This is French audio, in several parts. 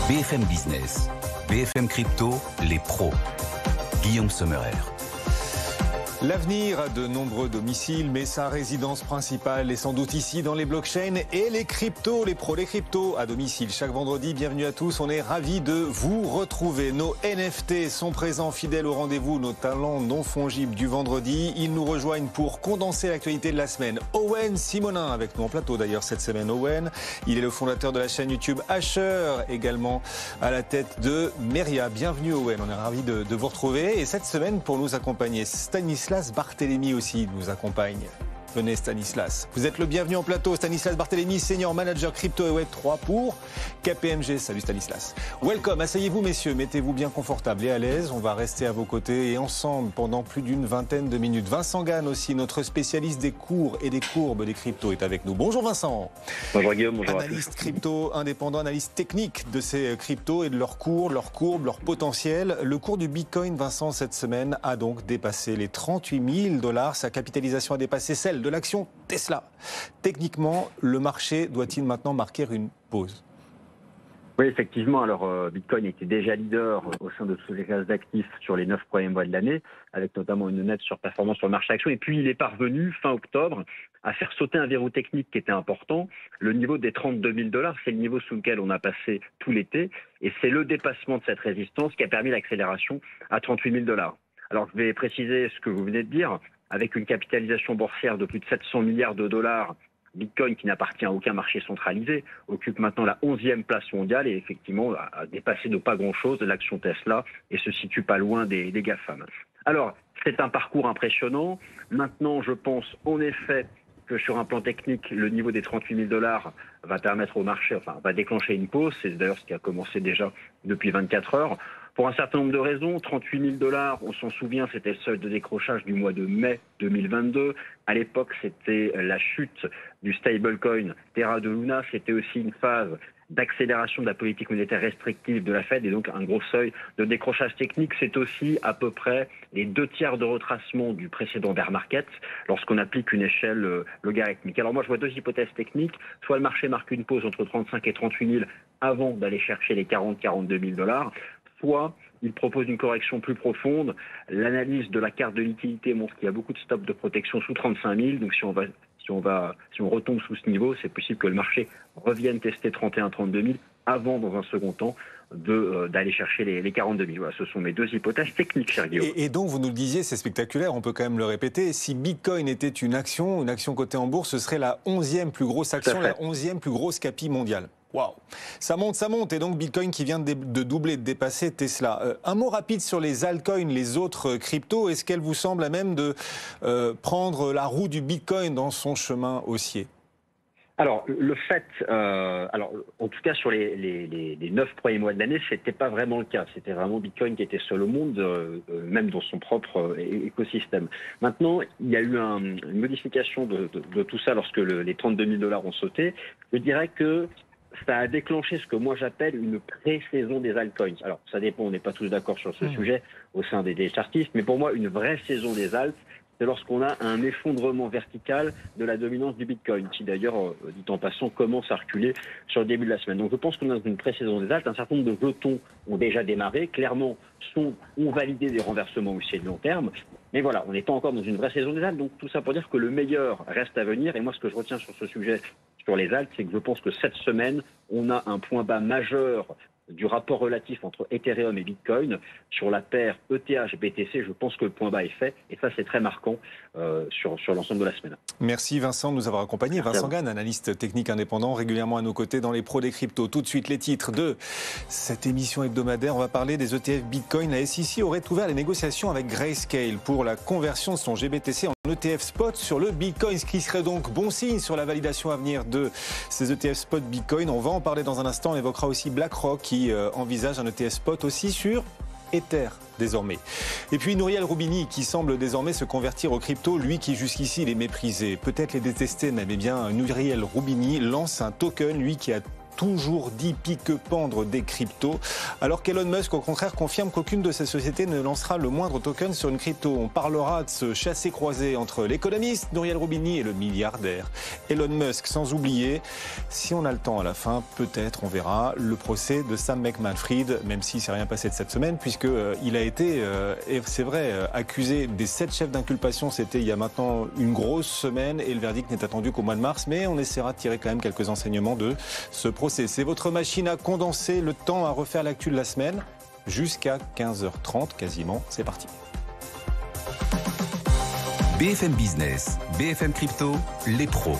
BFM Business, BFM Crypto, les pros. Guillaume Sommerer. L'avenir a de nombreux domiciles, mais sa résidence principale est sans doute ici dans les blockchains et les cryptos, les pros, les cryptos à domicile. Chaque vendredi, bienvenue à tous, on est ravis de vous retrouver. Nos NFT sont présents, fidèles au rendez-vous, nos talents non fongibles du vendredi. Ils nous rejoignent pour condenser l'actualité de la semaine. Owen Simonin, avec nous en plateau d'ailleurs cette semaine. Owen, il est le fondateur de la chaîne YouTube Asher, également à la tête de Meria. Bienvenue Owen, on est ravis de vous retrouver. Et cette semaine, pour nous accompagner, Stanislas Barthélémy aussi nous accompagne. Venez Stanislas. Vous êtes le bienvenu en plateau. Stanislas Barthélémy, senior manager crypto et web3 pour KPMG. Salut Stanislas. Welcome. Asseyez-vous messieurs. Mettez-vous bien confortable et à l'aise. On va rester à vos côtés et ensemble pendant plus d'une vingtaine de minutes. Vincent Gann aussi, notre spécialiste des cours et des courbes des cryptos est avec nous. Bonjour Vincent. Bonjour Guillaume, bonjour. Analyste crypto indépendant, analyste technique de ces cryptos et de leurs cours, leurs courbes, leur potentiel. Le cours du Bitcoin, Vincent, cette semaine a donc dépassé les 38 000 $. Sa capitalisation a dépassé celle de l'action Tesla. Techniquement, le marché doit-il maintenant marquer une pause ? Oui, effectivement. Alors, Bitcoin était déjà leader au sein de toutes les classes d'actifs sur les 9 premiers mois de l'année, avec notamment une nette surperformance sur le marché action. Et puis, il est parvenu, fin octobre, à faire sauter un verrou technique qui était important. Le niveau des 32 000 $, c'est le niveau sous lequel on a passé tout l'été. Et c'est le dépassement de cette résistance qui a permis l'accélération à 38 000 $. Alors, je vais préciser ce que vous venez de dire. Avec une capitalisation boursière de plus de 700 milliards de dollars, Bitcoin, qui n'appartient à aucun marché centralisé, occupe maintenant la 11e place mondiale et effectivement a dépassé de pas grand-chose l'action Tesla et se situe pas loin des GAFAM. Alors, c'est un parcours impressionnant. Maintenant, je pense en effet que sur un plan technique, le niveau des 38 000 $ va permettre au marché, va déclencher une pause. C'est d'ailleurs ce qui a commencé déjà depuis 24 heures. Pour un certain nombre de raisons, 38 000 $, on s'en souvient, c'était le seuil de décrochage du mois de mai 2022. À l'époque, c'était la chute du stablecoin Terra de Luna. C'était aussi une phase d'accélération de la politique monétaire restrictive de la Fed et donc un gros seuil de décrochage technique. C'est aussi à peu près les 2/3 de retracement du précédent bear market lorsqu'on applique une échelle logarithmique. Alors moi, je vois deux hypothèses techniques. Soit le marché marque une pause entre 35 et 38 000 avant d'aller chercher les 42 000 $. Soit il propose une correction plus profonde. L'analyse de la carte de liquidité montre qu'il y a beaucoup de stops de protection sous 35 000. Donc si on retombe sous ce niveau, c'est possible que le marché revienne tester 31-32 000 avant, dans un second temps, d'aller chercher les 42 000. Voilà, ce sont mes deux hypothèses techniques, cher Guillaume. Et donc, vous nous le disiez, c'est spectaculaire, on peut quand même le répéter. Si Bitcoin était une action cotée en bourse, ce serait la 11e plus grosse action, la 11e plus grosse capi mondiale. Waouh, ça monte, et donc Bitcoin qui vient de doubler, de dépasser Tesla. Un mot rapide sur les altcoins, les autres cryptos. Est-ce qu'elle vous semble à même de prendre la roue du Bitcoin dans son chemin haussier ? Alors, le fait, en tout cas sur les 9 premiers mois de l'année, c'était pas vraiment le cas. C'était vraiment Bitcoin qui était seul au monde, même dans son propre écosystème. Maintenant, il y a eu une modification de tout ça lorsque les 32 000 $ ont sauté. Je dirais que ça a déclenché ce que moi j'appelle une pré-saison des altcoins. Alors, ça dépend, on n'est pas tous d'accord sur ce sujet au sein des chartistes, mais pour moi, une vraie saison des alts, c'est lorsqu'on a un effondrement vertical de la dominance du Bitcoin, qui d'ailleurs, dit en passant, commence à reculer sur le début de la semaine. Donc je pense qu'on est dans une pré-saison des alts. Un certain nombre de jetons ont déjà démarré, clairement ont validé des renversements haussiers de long terme. Mais voilà, on n'est pas encore dans une vraie saison des alts. Donc tout ça pour dire que le meilleur reste à venir. Et moi, ce que je retiens sur ce sujet, sur les alts, c'est que je pense que cette semaine, on a un point bas majeur du rapport relatif entre Ethereum et Bitcoin sur la paire ETH-BTC. Je pense que le point bas est fait et ça c'est très marquant sur l'ensemble de la semaine. Merci Vincent de nous avoir accompagnés. Vincent Gann, analyste technique indépendant, régulièrement à nos côtés dans les pros des cryptos. Tout de suite les titres de cette émission hebdomadaire. On va parler des ETF Bitcoin. La SEC aurait ouvert les négociations avec Grayscale pour la conversion de son GBTC en ETF spot sur le Bitcoin, ce qui serait donc bon signe sur la validation à venir de ces ETF spot Bitcoin. On va en parler dans un instant. On évoquera aussi BlackRock qui envisage un ETF spot aussi sur Ether désormais. Et puis Nouriel Roubini qui semble désormais se convertir aux cryptos, lui qui jusqu'ici les méprisait, peut-être les détestait même. Eh bien Nouriel Roubini lance un token, lui qui a toujours dit pique-pendre des cryptos, alors qu'Elon Musk, au contraire, confirme qu'aucune de ces sociétés ne lancera le moindre token sur une crypto. On parlera de ce chassé-croisé entre l'économiste Nouriel Roubini et le milliardaire Elon Musk, sans oublier, si on a le temps à la fin, peut-être on verra le procès de Sam Bankman-Fried, même s'il ne s'est rien passé de cette semaine, puisqu'il a été, et c'est vrai, accusé des 7 chefs d'inculpation, c'était il y a maintenant une grosse semaine, et le verdict n'est attendu qu'au mois de mars, mais on essaiera de tirer quand même quelques enseignements de ce procès. C'est votre machine à condenser le temps, à refaire l'actu de la semaine, jusqu'à 15h30 quasiment. C'est parti. BFM Business, BFM Crypto, les pros.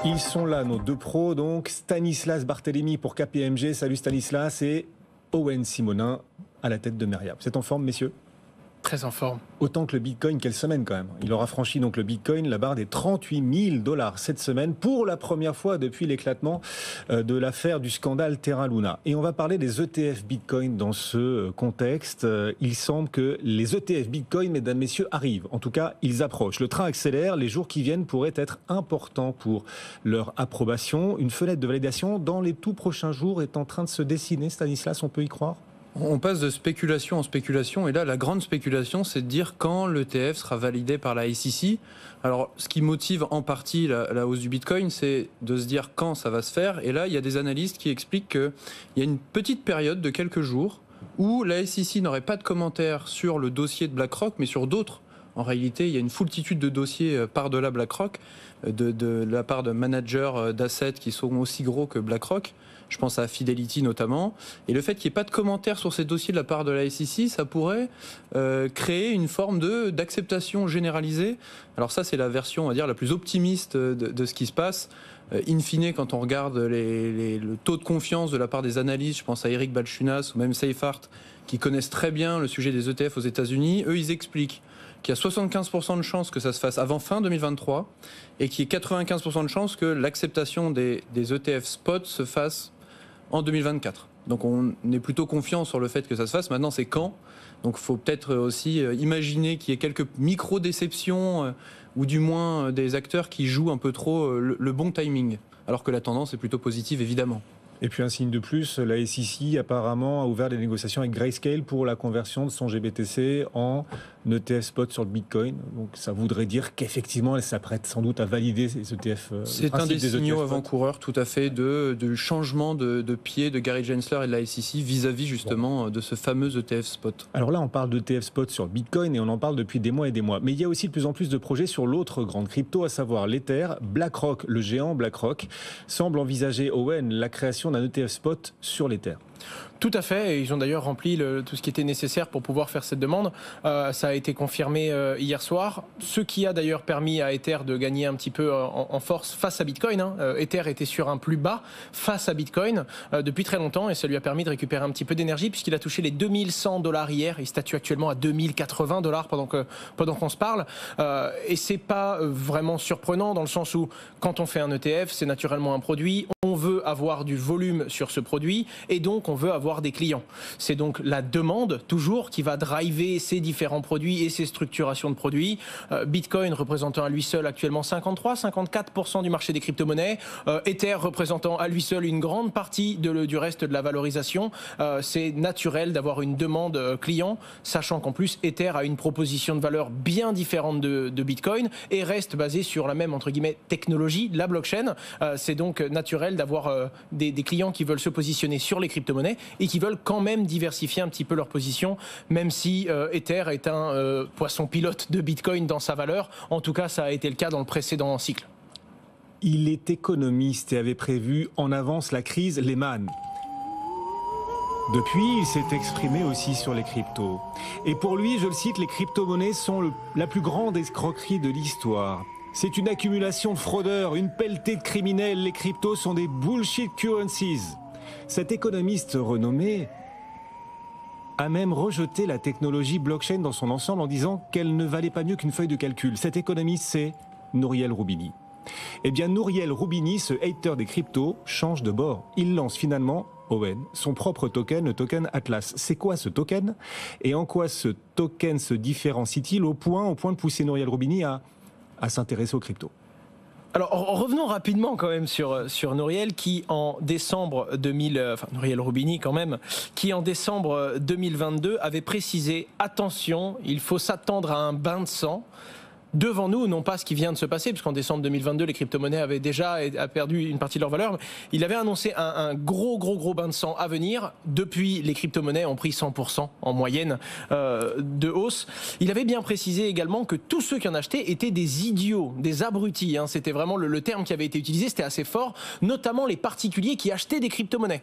Ils sont là, nos deux pros, donc Stanislas Barthélémy pour KPMG. Salut Stanislas, et Owen Simonin à la tête de Meriam. Vous êtes en forme, messieurs ? Très en forme. Autant que le Bitcoin, quelle semaine quand même. Il aura franchi donc le Bitcoin la barre des 38 000 $ cette semaine pour la première fois depuis l'éclatement de l'affaire du scandale Terra Luna. Et on va parler des ETF Bitcoin dans ce contexte. Il semble que les ETF Bitcoin, mesdames, messieurs, arrivent. En tout cas, ils approchent. Le train accélère. Les jours qui viennent pourraient être importants pour leur approbation. Une fenêtre de validation dans les tout prochains jours est en train de se dessiner. Stanislas, on peut y croire ? On passe de spéculation en spéculation, et là, la grande spéculation, c'est de dire quand l'ETF sera validé par la SEC. Alors, ce qui motive en partie la hausse du Bitcoin, c'est de se dire quand ça va se faire. Et là, il y a des analystes qui expliquent qu'il y a une petite période de quelques jours où la SEC n'aurait pas de commentaires sur le dossier de BlackRock, mais sur d'autres. En réalité, il y a une foultitude de dossiers par-delà BlackRock, de la part de managers d'assets qui sont aussi gros que BlackRock. Je pense à Fidelity notamment. Et le fait qu'il n'y ait pas de commentaires sur ces dossiers de la part de la SEC, ça pourrait créer une forme d'acceptation généralisée. Alors ça, c'est la version, on va dire, la plus optimiste de ce qui se passe. In fine, quand on regarde le taux de confiance de la part des analystes, je pense à Eric Balchunas ou même Seifert, qui connaissent très bien le sujet des ETF aux États-Unis, eux, ils expliquent qu'il y a 75% de chances que ça se fasse avant fin 2023 et qu'il y ait 95% de chances que l'acceptation des ETF spot se fasse en 2024. Donc on est plutôt confiant sur le fait que ça se fasse. Maintenant, c'est quand ? Donc il faut peut-être aussi imaginer qu'il y ait quelques micro-déceptions ou du moins des acteurs qui jouent un peu trop le bon timing, alors que la tendance est plutôt positive, évidemment. Et puis un signe de plus, la SEC apparemment a ouvert des négociations avec Grayscale pour la conversion de son GBTC en ETF spot sur le Bitcoin. Donc ça voudrait dire qu'effectivement elle s'apprête sans doute à valider ces ETF. C'est un des signaux avant-coureurs tout à fait du changement de pied de Gary Gensler et de la SEC vis-à-vis justement de ce fameux ETF spot. Alors là on parle d'ETF spot sur le Bitcoin et on en parle depuis des mois et des mois. Mais il y a aussi de plus en plus de projets sur l'autre grande crypto, à savoir l'Ether. BlackRock, le géant BlackRock, semble envisager, Owen, la création d'un ETF spot sur l'Ether. Tout à fait, et ils ont d'ailleurs rempli tout ce qui était nécessaire pour pouvoir faire cette demande. Ça a été confirmé hier soir, ce qui a d'ailleurs permis à Ether de gagner un petit peu en force face à Bitcoin. Ether était sur un plus bas face à Bitcoin depuis très longtemps, et ça lui a permis de récupérer un petit peu d'énergie puisqu'il a touché les 2100 $ hier. Il statue actuellement à 2080 $ pendant qu'on se parle. Et c'est pas vraiment surprenant dans le sens où quand on fait un ETF, c'est naturellement un produit. On veut avoir du volume sur ce produit et donc on veut avoir des clients. C'est donc la demande toujours qui va driver ces différents produits et ces structurations de produits. Bitcoin représentant à lui seul actuellement 53-54% du marché des crypto-monnaies. Ether représentant à lui seul une grande partie du reste de la valorisation. C'est naturel d'avoir une demande client, sachant qu'en plus Ether a une proposition de valeur bien différente de Bitcoin et reste basée sur la même entre guillemets technologie, la blockchain. C'est donc naturel d'avoir des clients qui veulent se positionner sur les crypto-monnaies et qui veulent quand même diversifier un petit peu leur position, même si Ether est un poisson pilote de Bitcoin dans sa valeur. En tout cas, ça a été le cas dans le précédent cycle. Il est économiste et avait prévu en avance la crise Lehman. Depuis, il s'est exprimé aussi sur les cryptos. Et pour lui, je le cite, les crypto-monnaies sont la plus grande escroquerie de l'histoire. C'est une accumulation de fraudeurs, une pelletée de criminels. Les cryptos sont des bullshit currencies. Cet économiste renommé a même rejeté la technologie blockchain dans son ensemble en disant qu'elle ne valait pas mieux qu'une feuille de calcul. Cet économiste, c'est Nouriel Roubini. Eh bien, Nouriel Roubini, ce hater des cryptos, change de bord. Il lance finalement, Owen, son propre token, le token Atlas. C'est quoi ce token ? Et en quoi ce token se différencie-t-il au point de pousser Nouriel Roubini à s'intéresser aux cryptos ? Alors revenons rapidement quand même sur Nouriel qui en décembre Nouriel Roubini quand même, qui en décembre 2022 avait précisé attention, il faut s'attendre à un bain de sang devant nous, non pas ce qui vient de se passer, puisqu'en décembre 2022, les crypto-monnaies avaient déjà perdu une partie de leur valeur. Il avait annoncé un gros bain de sang à venir. Depuis, les crypto-monnaies ont pris 100% en moyenne de hausse. Il avait bien précisé également que tous ceux qui en achetaient étaient des idiots, des abrutis. C'était vraiment le terme qui avait été utilisé, c'était assez fort, notamment les particuliers qui achetaient des crypto-monnaies.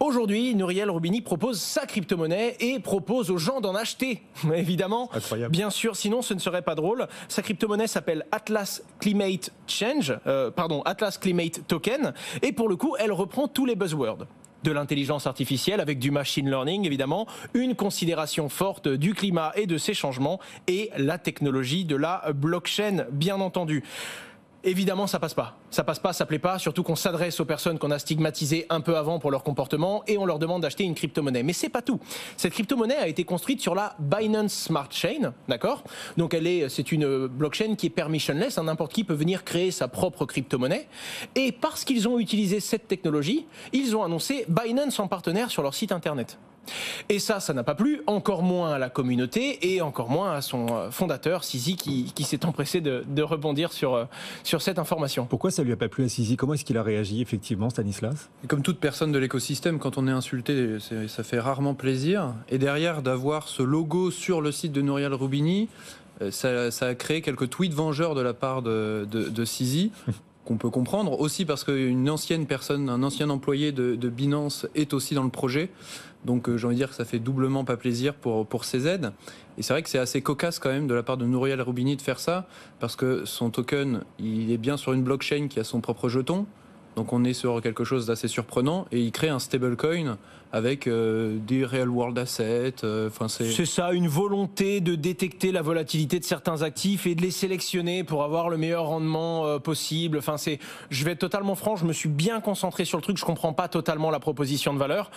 Aujourd'hui, Nouriel Roubini propose sa crypto-monnaie et propose aux gens d'en acheter, évidemment. Incroyable. Bien sûr, sinon ce ne serait pas drôle. Sa crypto-monnaie s'appelle Atlas Climate Token. Et pour le coup, elle reprend tous les buzzwords. De l'intelligence artificielle avec du machine learning, évidemment, une considération forte du climat et de ses changements et la technologie de la blockchain, bien entendu. Évidemment, ça passe pas. Ça passe pas, ça plaît pas, surtout qu'on s'adresse aux personnes qu'on a stigmatisées un peu avant pour leur comportement et on leur demande d'acheter une crypto-monnaie. Mais c'est pas tout. Cette crypto-monnaie a été construite sur la Binance Smart Chain, d'accord ? Donc c'est une blockchain qui est permissionless, n'importe qui peut venir créer sa propre crypto-monnaie. Et parce qu'ils ont utilisé cette technologie, ils ont annoncé Binance en partenaire sur leur site internet. Et ça n'a pas plu, encore moins à la communauté et encore moins à son fondateur, Sisi, qui s'est empressé de rebondir sur cette information. Pourquoi ça lui a pas plu à Sisi ? Comment est-ce qu'il a réagi effectivement, Stanislas ? Et comme toute personne de l'écosystème, quand on est insulté, ça fait rarement plaisir. Et derrière, d'avoir ce logo sur le site de Nouriel Roubini, ça a créé quelques tweets vengeurs de la part de Sisi. Qu'on peut comprendre, aussi parce qu'une ancienne personne, un ancien employé de Binance est aussi dans le projet. Donc j'ai envie de dire que ça fait doublement pas plaisir pour CZ. Et c'est vrai que c'est assez cocasse quand même de la part de Nouriel Roubini de faire ça, parce que son token, il est bien sur une blockchain qui a son propre jeton. Donc on est sur quelque chose d'assez surprenant et il crée un stablecoin avec des real world assets. C'est ça, une volonté de détecter la volatilité de certains actifs et de les sélectionner pour avoir le meilleur rendement possible. Je vais être totalement franc, je me suis bien concentré sur le truc, je comprends pas totalement la proposition de valeur.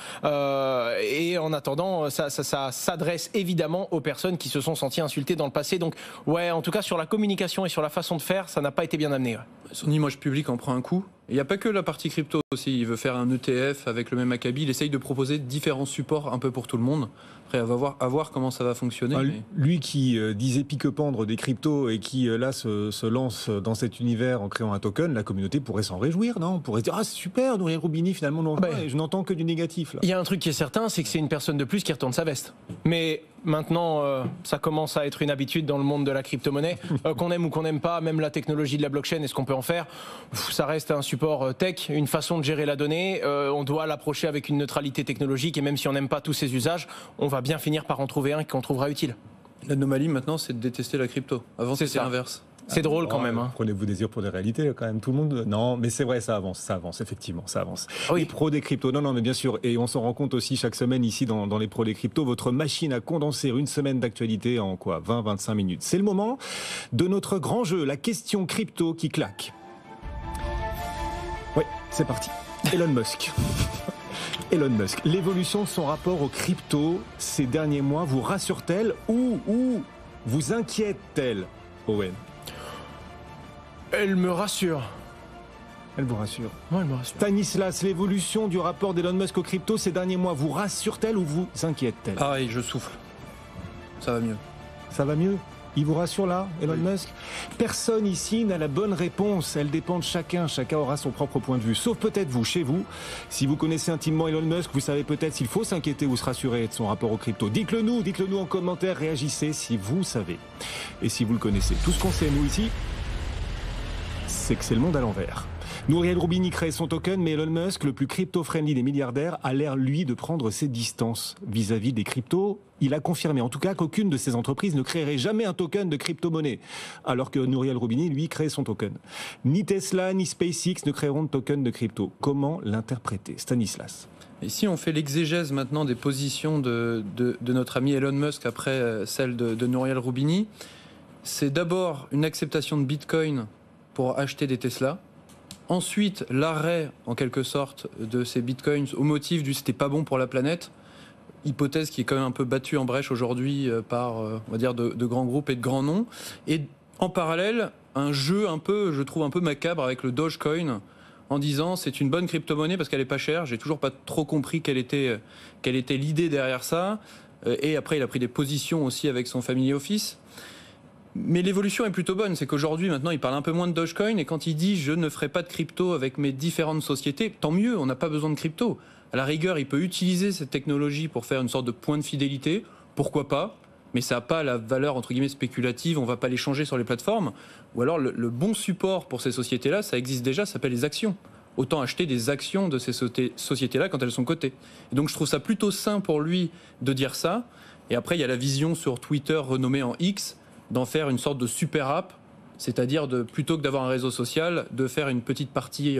Et en attendant, ça s'adresse évidemment aux personnes qui se sont senties insultées dans le passé. Donc ouais, en tout cas sur la communication et sur la façon de faire, ça n'a pas été bien amené. Ouais. Son image publique en prend un coup. Il n'y a pas que la partie crypto aussi. Il veut faire un ETF avec le même acabit. Il essaye de proposer différents supports un peu pour tout le monde. Après, à voir comment ça va fonctionner. Lui qui disait pique-pendre des cryptos et qui là se lance dans cet univers en créant un token, la communauté pourrait s'en réjouir, non ? On pourrait se dire, ah c'est super, Nouriel Roubini finalement, non, je n'entends que du négatif. Là. Il y a un truc qui est certain, c'est que c'est une personne de plus qui retourne sa veste. Mais maintenant, ça commence à être une habitude dans le monde de la crypto-monnaie. Qu'on aime ou qu'on n'aime pas, même la technologie de la blockchain et ce qu'on peut en faire, ça reste un support tech, une façon de gérer la donnée. On doit l'approcher avec une neutralité technologique et même si on n'aime pas tous ses usages, on va bien finir par en trouver un qu'on trouvera utile. L'anomalie maintenant, c'est de détester la crypto. Avant, c'était l'inverse. C'est drôle quand même. Prenez-vous des yeux pour des réalités, quand même, tout le monde. Non, mais c'est vrai, ça avance, effectivement, ça avance. Oui. Les pros des cryptos, non, mais bien sûr, et on s'en rend compte aussi chaque semaine ici dans les pros des cryptos, votre machine à condenser une semaine d'actualité en 20-25 minutes. C'est le moment de notre grand jeu, la question crypto qui claque. Oui, c'est parti. Elon Musk. Elon Musk, l'évolution de son rapport aux cryptos ces derniers mois vous rassure-t-elle ou vous inquiète-t-elle, Owen ? Elle me rassure. Elle vous rassure. Ouais, elle me rassure. Stanislas, l'évolution du rapport d'Elon Musk aux cryptos ces derniers mois vous rassure-t-elle ou vous inquiète-t-elle ? Pareil, je souffle. Ça va mieux. Ça va mieux ? Il vous rassure là, Elon Musk ? Personne ici n'a la bonne réponse. Elle dépend de chacun. Chacun aura son propre point de vue. Sauf peut-être vous, chez vous. Si vous connaissez intimement Elon Musk, vous savez peut-être s'il faut s'inquiéter ou se rassurer de son rapport aux cryptos. Dites-le nous en commentaire. Réagissez si vous savez. Et si vous le connaissez. Tout ce qu'on sait, nous, ici, c'est que c'est le monde à l'envers. Nouriel Roubini crée son token, mais Elon Musk, le plus crypto-friendly des milliardaires, a l'air, lui, de prendre ses distances vis-à-vis des cryptos. Il a confirmé, en tout cas, qu'aucune de ces entreprises ne créerait jamais un token de crypto-monnaie, alors que Nouriel Roubini, lui, crée son token. Ni Tesla, ni SpaceX ne créeront de token de crypto. Comment l'interpréter ? Stanislas. Et si on fait l'exégèse maintenant des positions de notre ami Elon Musk après celle de Nouriel Roubini, c'est d'abord une acceptation de Bitcoin pour acheter des Tesla. Ensuite, l'arrêt, en quelque sorte, de ces bitcoins au motif du c'était pas bon pour la planète. Hypothèse qui est quand même un peu battue en brèche aujourd'hui par, on va dire, de grands groupes et de grands noms. Et en parallèle, un jeu un peu, je trouve un peu macabre avec le Dogecoin, en disant c'est une bonne crypto-monnaie parce qu'elle est pas chère. J'ai toujours pas trop compris quelle était l'idée derrière ça. Et après, il a pris des positions aussi avec son family office. Mais l'évolution est plutôt bonne. C'est qu'aujourd'hui, maintenant, il parle un peu moins de Dogecoin. Et quand il dit je ne ferai pas de crypto avec mes différentes sociétés, tant mieux, on n'a pas besoin de crypto. À la rigueur, il peut utiliser cette technologie pour faire une sorte de point de fidélité. Pourquoi pas ? Mais ça n'a pas la valeur, entre guillemets, spéculative. On ne va pas les changer sur les plateformes. Ou alors, le bon support pour ces sociétés-là, ça existe déjà, ça s'appelle les actions. Autant acheter des actions de ces sociétés-là quand elles sont cotées. Et donc, je trouve ça plutôt sain pour lui de dire ça. Et après, il y a la vision sur Twitter renommée en X, d'en faire une sorte de super app, c'est-à-dire plutôt que d'avoir un réseau social, de faire une petite partie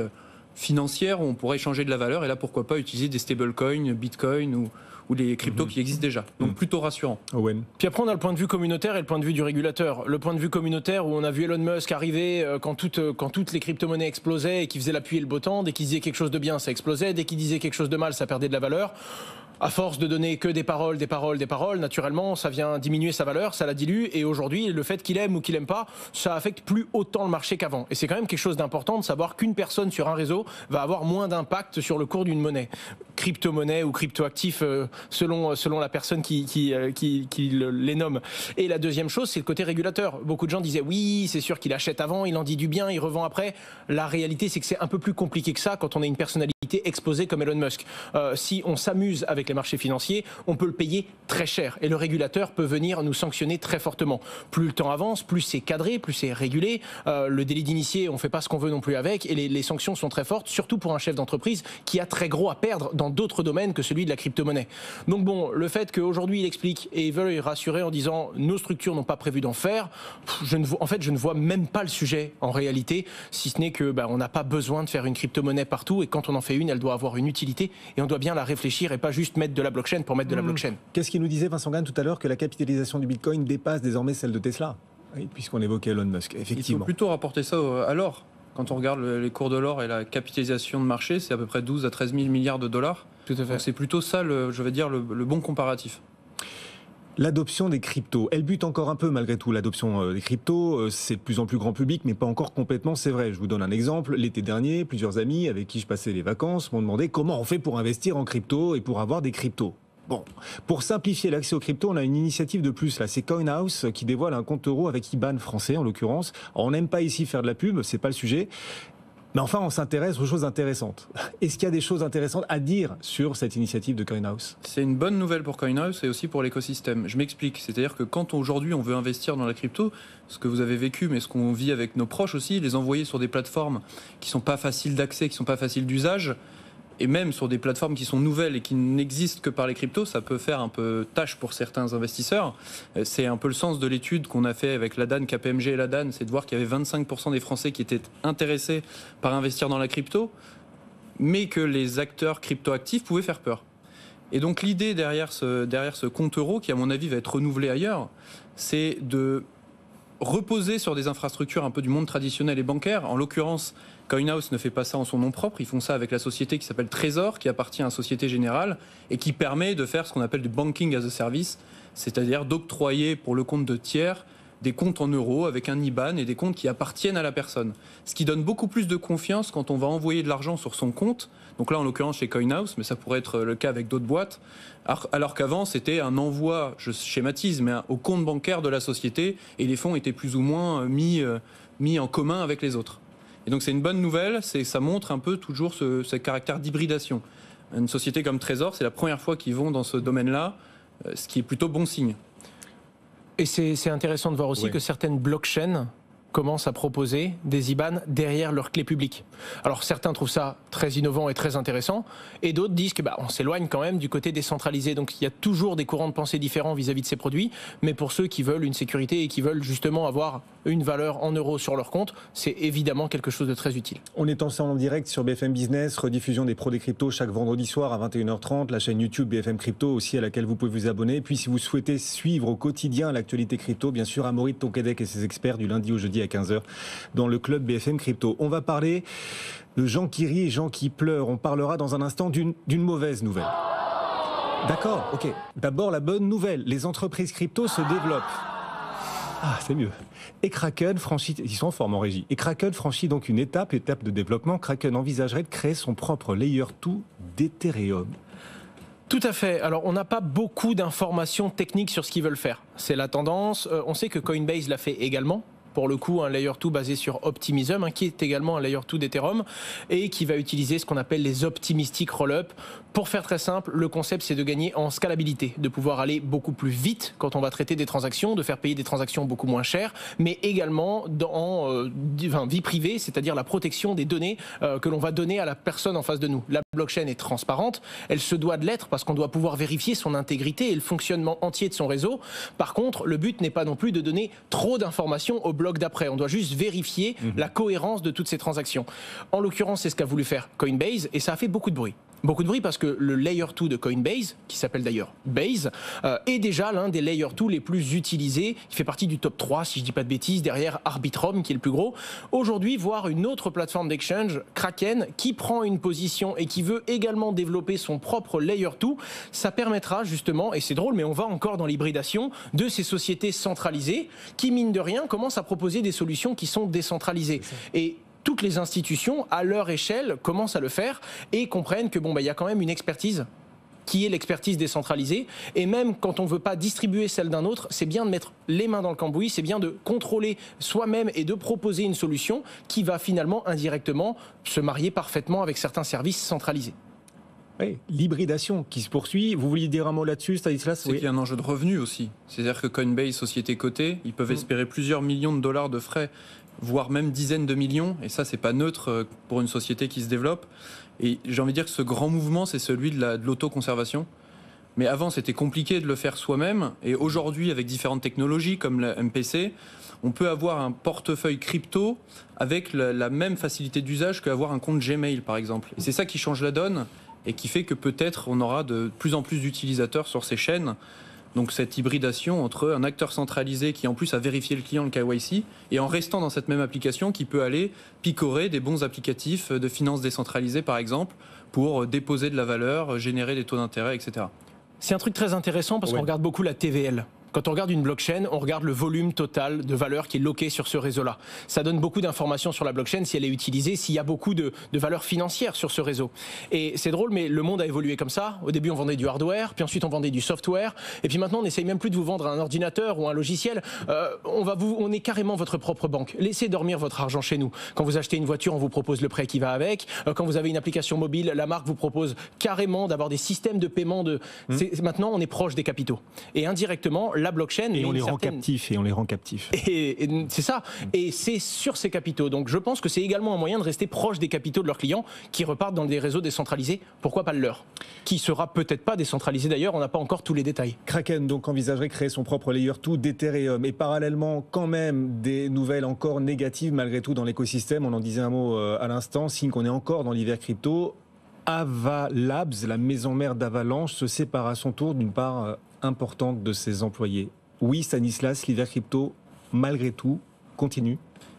financière où on pourrait échanger de la valeur. Et là, pourquoi pas utiliser des stablecoins, Bitcoin ou les cryptos qui existent déjà. Donc plutôt rassurant. Owen. Puis après, on a le point de vue communautaire et le point de vue du régulateur. Le point de vue communautaire où on a vu Elon Musk arriver quand toutes les crypto-monnaies explosaient et qu'il faisait la pluie et le beau temps. Dès qu'il disait quelque chose de bien, ça explosait. Dès qu'il disait quelque chose de mal, ça perdait de la valeur. À force de donner que des paroles, naturellement, ça vient diminuer sa valeur, ça la dilue. Et aujourd'hui, le fait qu'il aime ou qu'il aime pas, ça affecte plus autant le marché qu'avant. Et c'est quand même quelque chose d'important de savoir qu'une personne sur un réseau va avoir moins d'impact sur le cours d'une monnaie. Crypto-monnaie ou crypto-actif, selon la personne qui les nomme. Et la deuxième chose, c'est le côté régulateur. Beaucoup de gens disaient oui, c'est sûr qu'il achète avant, il en dit du bien, il revend après. La réalité, c'est que c'est un peu plus compliqué que ça quand on a une personnalité exposée comme Elon Musk. Si on s'amuse avec les marchés financiers, on peut le payer très cher. Et le régulateur peut venir nous sanctionner très fortement. Plus le temps avance, plus c'est cadré, plus c'est régulé. Le délit d'initié, on ne fait pas ce qu'on veut non plus avec. Et les sanctions sont très fortes, surtout pour un chef d'entreprise qui a très gros à perdre dans d'autres domaines que celui de la crypto-monnaie. Donc bon, le fait qu'aujourd'hui il explique et il veut y rassurer en disant nos structures n'ont pas prévu d'en faire, je ne vois même pas le sujet en réalité, si ce n'est que on n'a pas besoin de faire une crypto-monnaie partout et quand on en fait une, elle doit avoir une utilité et on doit bien la réfléchir et pas juste mettre de la blockchain pour mettre de la blockchain. Qu'est-ce qu'il nous disait Vincent Gane tout à l'heure, que la capitalisation du Bitcoin dépasse désormais celle de Tesla, oui, puisqu'on évoquait Elon Musk, effectivement. Il faut plutôt rapporter ça à l'or. Quand on regarde les cours de l'or et la capitalisation de marché, c'est à peu près 12 à 13 000 milliards de dollars. Tout à fait. Donc c'est plutôt ça, le bon comparatif. L'adoption des cryptos, elle bute encore un peu malgré tout, l'adoption des cryptos, c'est de plus en plus grand public, mais pas encore complètement, c'est vrai. Je vous donne un exemple, l'été dernier, plusieurs amis avec qui je passais les vacances m'ont demandé comment on fait pour investir en crypto et pour avoir des cryptos. Bon, pour simplifier l'accès aux cryptos, on a une initiative de plus, là, c'est CoinHouse qui dévoile un compte euro avec IBAN français en l'occurrence. Alors, on n'aime pas ici faire de la pub, c'est pas le sujet. Mais enfin, on s'intéresse aux choses intéressantes. Est-ce qu'il y a des choses intéressantes à dire sur cette initiative de CoinHouse ? C'est une bonne nouvelle pour CoinHouse et aussi pour l'écosystème. Je m'explique. C'est-à-dire que quand aujourd'hui on veut investir dans la crypto, ce que vous avez vécu, mais ce qu'on vit avec nos proches aussi, les envoyer sur des plateformes qui sont pas faciles d'accès, qui sont pas faciles d'usage, et même sur des plateformes qui sont nouvelles et qui n'existent que par les cryptos, ça peut faire un peu tâche pour certains investisseurs. C'est un peu le sens de l'étude qu'on a fait avec l'ADAN, KPMG et l'ADAN, c'est de voir qu'il y avait 25% des Français qui étaient intéressés par investir dans la crypto, mais que les acteurs crypto-actifs pouvaient faire peur. Et donc l'idée derrière ce compte euro, qui à mon avis va être renouvelé ailleurs, c'est de reposer sur des infrastructures un peu du monde traditionnel et bancaire. En l'occurrence, CoinHouse ne fait pas ça en son nom propre, ils font ça avec la société qui s'appelle Trésor, qui appartient à Société Générale et qui permet de faire ce qu'on appelle du banking as a service, c'est-à-dire d'octroyer pour le compte de tiers des comptes en euros avec un IBAN et des comptes qui appartiennent à la personne. Ce qui donne beaucoup plus de confiance quand on va envoyer de l'argent sur son compte. Donc là, en l'occurrence, chez CoinHouse, mais ça pourrait être le cas avec d'autres boîtes. Alors qu'avant, c'était un envoi, je schématise, mais au compte bancaire de la société et les fonds étaient plus ou moins mis en commun avec les autres. Et donc c'est une bonne nouvelle, ça montre un peu toujours ce caractère d'hybridation. Une société comme Trésor, c'est la première fois qu'ils vont dans ce domaine-là, ce qui est plutôt bon signe. Et c'est intéressant de voir aussi que certaines blockchains commencent à proposer des IBAN derrière leurs clés publiques. Alors certains trouvent ça très innovant et très intéressant, et d'autres disent que on s'éloigne quand même du côté décentralisé. Donc il y a toujours des courants de pensée différents vis-à-vis de ces produits, mais pour ceux qui veulent une sécurité et qui veulent justement avoir une valeur en euros sur leur compte, c'est évidemment quelque chose de très utile. On est ensemble en direct sur BFM Business, rediffusion des Pros des Cryptos chaque vendredi soir à 21h30, la chaîne YouTube BFM Crypto aussi à laquelle vous pouvez vous abonner. Puis si vous souhaitez suivre au quotidien l'actualité crypto, bien sûr, Amaury de Tonquédec et ses experts du lundi au jeudi à 15h dans le club BFM Crypto. On va parler de gens qui rient et gens qui pleurent. On parlera dans un instant d'une mauvaise nouvelle. D'accord, ok. D'abord la bonne nouvelle, les entreprises crypto se développent. Ah, c'est mieux. Et Kraken franchit, ils sont en forme en régie. Et Kraken franchit donc une étape de développement. Kraken envisagerait de créer son propre Layer 2 d'Ethereum. Tout à fait. Alors, on n'a pas beaucoup d'informations techniques sur ce qu'ils veulent faire. C'est la tendance. On sait que Coinbase l'a fait également. Pour le coup, un Layer 2 basé sur Optimism, qui est également un Layer 2 d'Ethereum, et qui va utiliser ce qu'on appelle les optimistic roll-up. Pour faire très simple, le concept, c'est de gagner en scalabilité, de pouvoir aller beaucoup plus vite quand on va traiter des transactions, de faire payer des transactions beaucoup moins chères, mais également dans vie privée, c'est-à-dire la protection des données que l'on va donner à la personne en face de nous. La blockchain est transparente, elle se doit de l'être parce qu'on doit pouvoir vérifier son intégrité et le fonctionnement entier de son réseau. Par contre, le but n'est pas non plus de donner trop d'informations au bloc d'après. On doit juste vérifier la cohérence de toutes ces transactions. En l'occurrence, c'est ce qu'a voulu faire Coinbase et ça a fait beaucoup de bruit. Beaucoup de bruit parce que le Layer 2 de Coinbase, qui s'appelle d'ailleurs Base, est déjà l'un des Layer 2 les plus utilisés. Il fait partie du top 3, si je ne dis pas de bêtises, derrière Arbitrum, qui est le plus gros. Aujourd'hui, voir une autre plateforme d'exchange, Kraken, qui prend une position et qui veut également développer son propre Layer 2, ça permettra justement, et c'est drôle, mais on va encore dans l'hybridation de ces sociétés centralisées qui, mine de rien, commencent à proposer des solutions qui sont décentralisées. Et toutes les institutions, à leur échelle, commencent à le faire et comprennent que y a quand même une expertise qui est l'expertise décentralisée. Et même quand on ne veut pas distribuer celle d'un autre, c'est bien de mettre les mains dans le cambouis, c'est bien de contrôler soi-même et de proposer une solution qui va finalement indirectement se marier parfaitement avec certains services centralisés. Oui, l'hybridation qui se poursuit. Vous vouliez dire un mot là-dessus, Stanislas? C'est qu'il y a un enjeu de revenu aussi. C'est-à-dire que Coinbase, société cotée, ils peuvent espérer plusieurs millions de dollars de frais, voire même dizaines de millions. Et ça, c'est pas neutre pour une société qui se développe. Et j'ai envie de dire que ce grand mouvement, c'est celui de l'autoconservation. Mais avant, c'était compliqué de le faire soi-même. Et aujourd'hui, avec différentes technologies comme la MPC, on peut avoir un portefeuille crypto avec la même facilité d'usage qu'avoir un compte Gmail, par exemple. Et c'est ça qui change la donne et qui fait que peut-être on aura de plus en plus d'utilisateurs sur ces chaînes. Donc cette hybridation entre un acteur centralisé qui en plus a vérifié le client, le KYC, et en restant dans cette même application qui peut aller picorer des bons applicatifs de finances décentralisées par exemple pour déposer de la valeur, générer des taux d'intérêt, etc. C'est un truc très intéressant parce qu'on regarde beaucoup la TVL. Quand on regarde une blockchain, on regarde le volume total de valeur qui est loqué sur ce réseau-là. Ça donne beaucoup d'informations sur la blockchain, si elle est utilisée, s'il y a beaucoup de valeur financière sur ce réseau. Et c'est drôle, mais le monde a évolué comme ça. Au début, on vendait du hardware, puis ensuite on vendait du software. Et puis maintenant, on n'essaye même plus de vous vendre un ordinateur ou un logiciel. On est carrément votre propre banque. Laissez dormir votre argent chez nous. Quand vous achetez une voiture, on vous propose le prêt qui va avec. Quand vous avez une application mobile, la marque vous propose carrément d'avoir des systèmes de paiement. Maintenant, on est proche des capitaux. Et indirectement, la blockchain... Et on les rend captifs, Et c'est ça. Et c'est sur ces capitaux. Donc je pense que c'est également un moyen de rester proche des capitaux de leurs clients qui repartent dans des réseaux décentralisés. Pourquoi pas le leur? Qui sera peut-être pas décentralisé d'ailleurs, on n'a pas encore tous les détails. Kraken donc envisagerait créer son propre Layer 2 d'Ethereum. Et parallèlement, quand même, des nouvelles encore négatives malgré tout dans l'écosystème. On en disait un mot à l'instant, signe qu'on est encore dans l'hiver crypto. Avalabs, la maison mère d'Avalanche, se sépare à son tour d'une part importante de ses employés. Oui, Stanislas, l'hiver crypto, malgré tout, continue.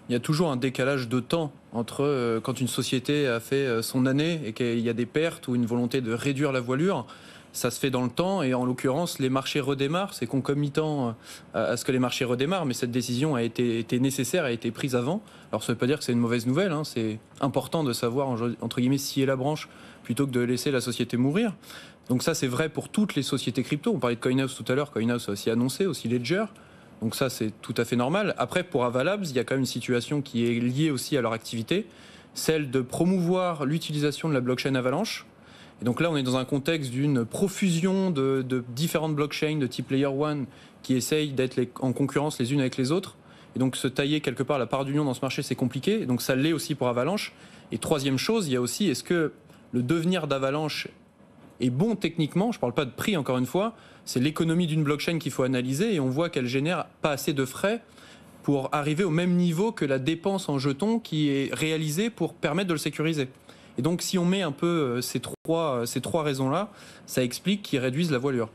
Il y a toujours un décalage de temps entre quand une société a fait son année et qu'il y a des pertes ou une volonté de réduire la voilure. Ça se fait dans le temps et en l'occurrence, les marchés redémarrent. C'est concomitant à ce que les marchés redémarrent, mais cette décision a été nécessaire, a été prise avant. Alors ça ne veut pas dire que c'est une mauvaise nouvelle. C'est important de savoir, entre guillemets, scier la branche plutôt que de laisser la société mourir. Donc ça, c'est vrai pour toutes les sociétés crypto. On parlait de CoinHouse tout à l'heure. CoinHouse a aussi annoncé, aussi Ledger. Donc ça, c'est tout à fait normal. Après, pour Avalabs, il y a quand même une situation qui est liée aussi à leur activité, celle de promouvoir l'utilisation de la blockchain Avalanche. Et donc là, on est dans un contexte d'une profusion de différentes blockchains de type Layer 1 qui essayent d'être en concurrence les unes avec les autres. Et donc se tailler quelque part la part d'union dans ce marché, c'est compliqué. Et donc ça l'est aussi pour Avalanche. Et troisième chose, il y a aussi, est-ce que le devenir d'Avalanche est bon techniquement? Je ne parle pas de prix encore une fois. C'est l'économie d'une blockchain qu'il faut analyser et on voit qu'elle génère pas assez de frais pour arriver au même niveau que la dépense en jetons qui est réalisée pour permettre de le sécuriser. Et donc si on met un peu ces trois raisons-là, ça explique qu'ils réduisent la voilure.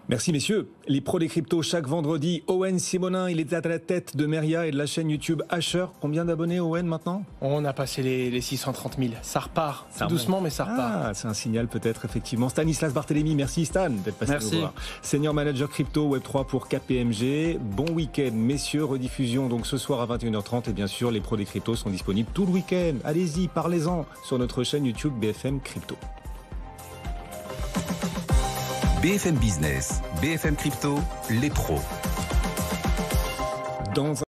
Merci messieurs. Les pros des cryptos chaque vendredi. Owen Simonin, il est à la tête de Meria et de la chaîne YouTube Asher. Combien d'abonnés Owen maintenant ? On a passé les 630 000. Ça repart. Ça doucement, mais ça repart. Ah, c'est un signal peut-être effectivement. Stanislas Barthélémy, merci Stan d'être passé nous voir. Senior Manager Crypto Web3 pour KPMG. Bon week-end messieurs. Rediffusion donc ce soir à 21h30 et bien sûr les pros des cryptos sont disponibles tout le week-end. Allez-y, parlez-en sur notre chaîne YouTube BFM Crypto. BFM Business, BFM Crypto, les pros. Dans